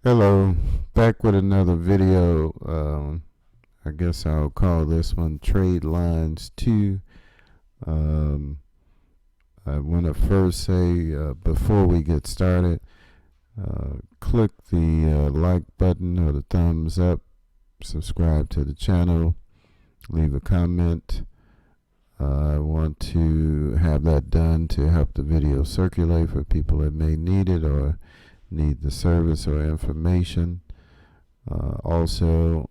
Hello, back with another video. I guess I'll call this one Tradelines 2. Um, I want to first say, before we get started, click the like button or the thumbs up, subscribe to the channel, leave a comment. I want to have that done to help the video circulate for people that may need it or need the service or information. Also,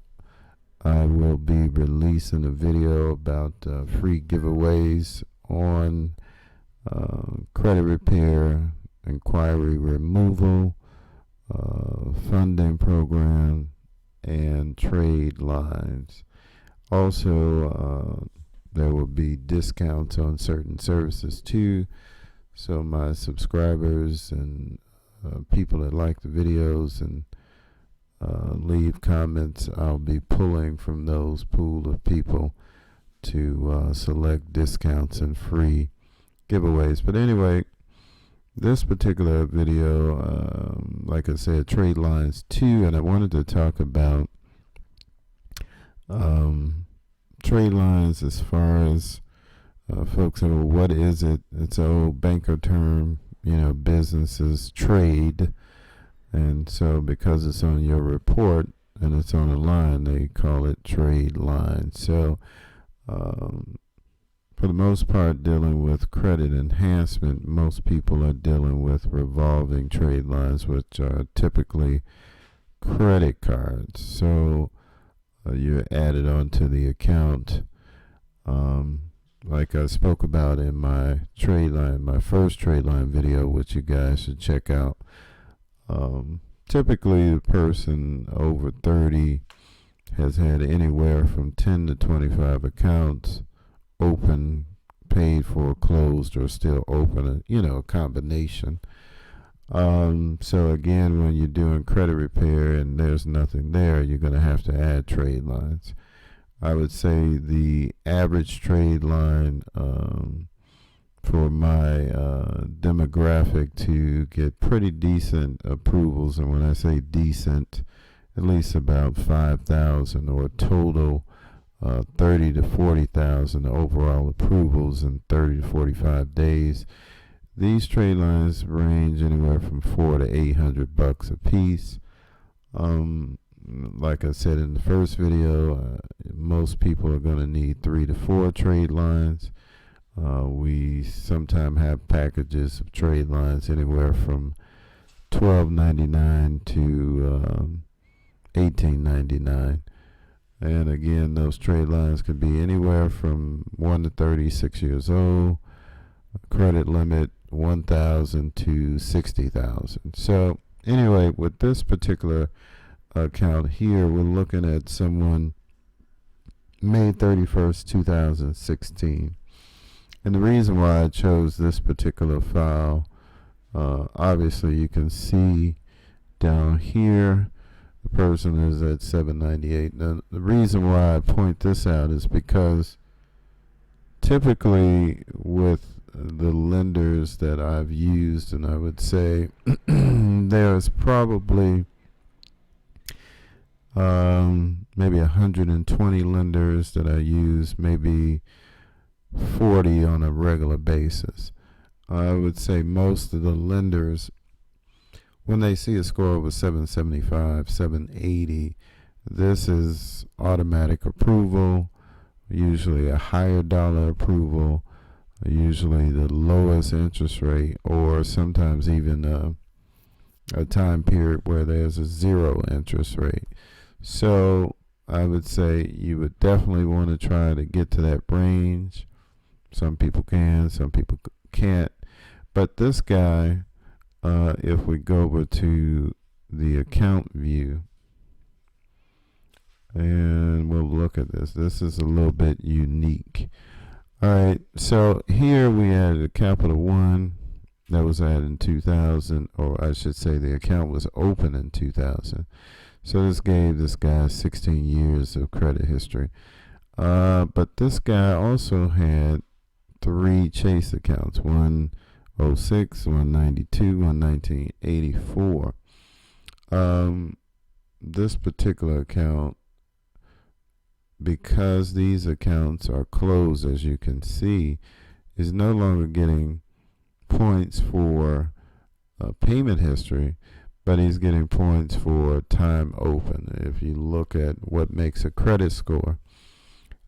I will be releasing a video about free giveaways on credit repair, inquiry removal, funding program, and trade lines. Also, there will be discounts on certain services too. So my subscribers and people that like the videos and leave comments, I'll be pulling from those pool of people to select discounts and free giveaways. But anyway, this particular video, like I said, Tradelines 2, and I wanted to talk about trade lines as far as folks say, well, what is it? It's an old banker term. Businesses trade, and so because it's on your report and it's on a line, they call it trade line. So for the most part, dealing with credit enhancement, most people are dealing with revolving trade lines, which are typically credit cards. So you're added onto the account. Like I spoke about in my first trade line video, which you guys should check out. Typically, the person over 30 has had anywhere from 10 to 25 accounts open, paid for, closed, or still open, a combination. So again, when you're doing credit repair and there's nothing there, you're going to have to add trade lines. I would say the average trade line for my demographic to get pretty decent approvals, and when I say decent, at least about 5,000 or total 30 to 40,000 overall approvals in 30 to 45 days. These trade lines range anywhere from $400 to $800 a piece. Like I said in the first video, most people are going to need 3 to 4 trade lines. We sometimes have packages of trade lines anywhere from $12.99 to $18.99. And again, those trade lines could be anywhere from 1 to 36 years old. Credit limit 1,000 to 60,000. So anyway, with this particular account here, we're looking at someone May 31st, 2016. And the reason why I chose this particular file, obviously you can see down here the person is at 798. Now, the reason why I point this out is because typically with the lenders that I've used, and I would say there's probably maybe 120 lenders that I use, maybe 40 on a regular basis. I would say most of the lenders, when they see a score over 775, 780, this is automatic approval, usually a higher dollar approval, usually the lowest interest rate, or sometimes even a time period where there's a 0 interest rate. So I would say you would definitely want to try to get to that range. Some people can, some people can't. But this guy, if we go over to the account view and we'll look at this, this is a little bit unique. Alright, so here we added a capital 1 that was added in 2000, or I should say the account was open in 2000. So this gave this guy 16 years of credit history. But this guy also had 3 Chase accounts, 106, 192, 1984. This particular account, because these accounts are closed, as you can see, is no longer getting points for payment history, but he's getting points for time open. If you look at what makes a credit score,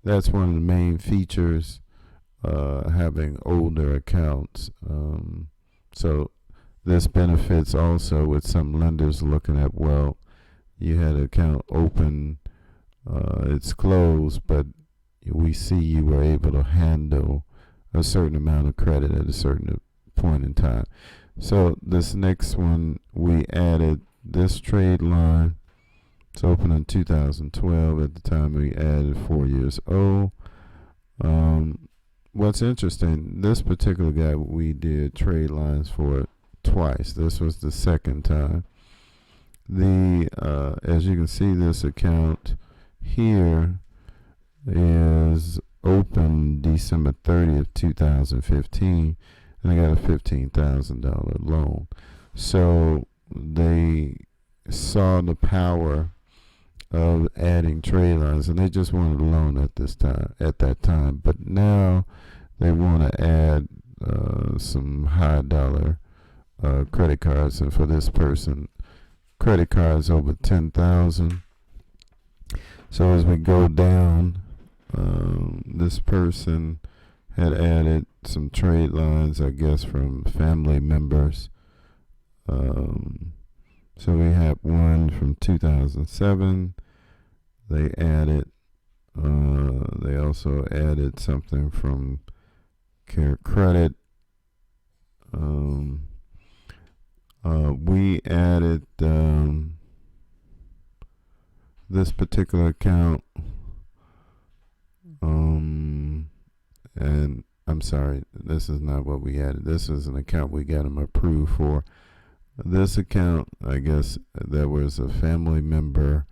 that's one of the main features, having older accounts. So this benefits also with some lenders looking at, well, you had an account open, it's closed, but we see you were able to handle a certain amount of credit at a certain point in time. So this next one, we added this trade line. It's open in 2012. At the time we added 4 years old. What's interesting, this particular guy, we did trade lines for twice. This was the second time. As you can see, this account here is open December 30th, 2015, and I got a $15,000 loan. So they saw the power of adding trade lines, and they just wanted a loan at that time. But now they want to add some high dollar credit cards, and for this person, credit cards over $10,000. So as we go down, this person had added some trade lines, I guess, from family members. So we have one from 2007. They added, they also added something from Care Credit. We added this particular account, and I'm sorry, this is not what we added. This is an account we got them approved for. This account, I guess there was a family member.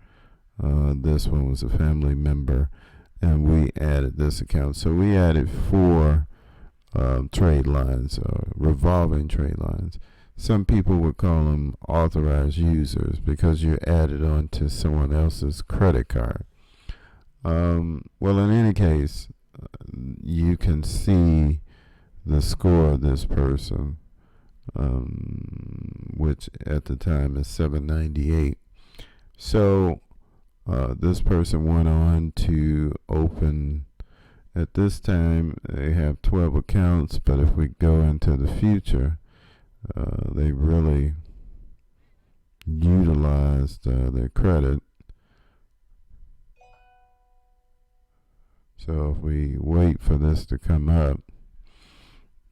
This one was a family member, and we added this account. So we added 4 trade lines, revolving trade lines. Some people would call them authorized users because you added on to someone else's credit card. Well, in any case, you can see the score of this person, which at the time is 798. So this person went on to open, at this time they have 12 accounts, but if we go into the future, they really utilized their credit. So if we wait for this to come up,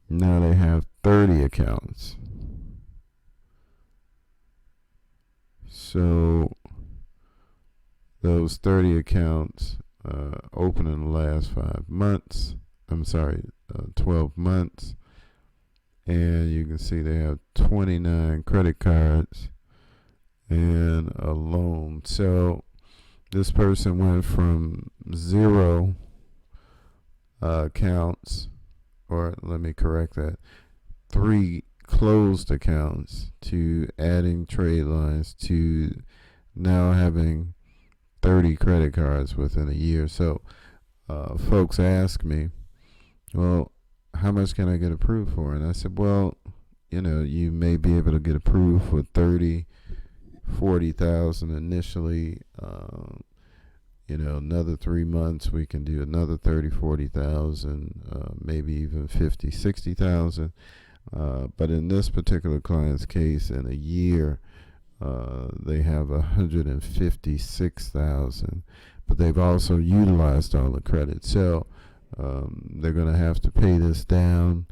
now they have 30 accounts. So those 30 accounts open in the last 5 months. 12 months. And you can see they have 29 credit cards and a loan. So this person went from 0 accounts, or let me correct that, 3 closed accounts, to adding trade lines, to now having 30 credit cards within a year. So folks ask me, well, how much can I get approved for? And I said, well, you may be able to get approved for 30, 40,000 initially. Another 3 months we can do another 30, 40,000, maybe even 50, 60,000. But in this particular client's case, in a year, they have 156,000, but they've also utilized all the credit. So they're going to have to pay this down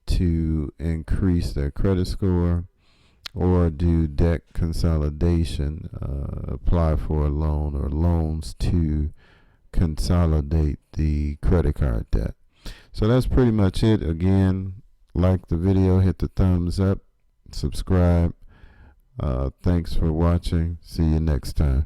to increase their credit score, or do debt consolidation, apply for a loan or loans to consolidate the credit card debt. So that's pretty much it. Again, like the video, hit the thumbs up, subscribe. Thanks for watching. See you next time.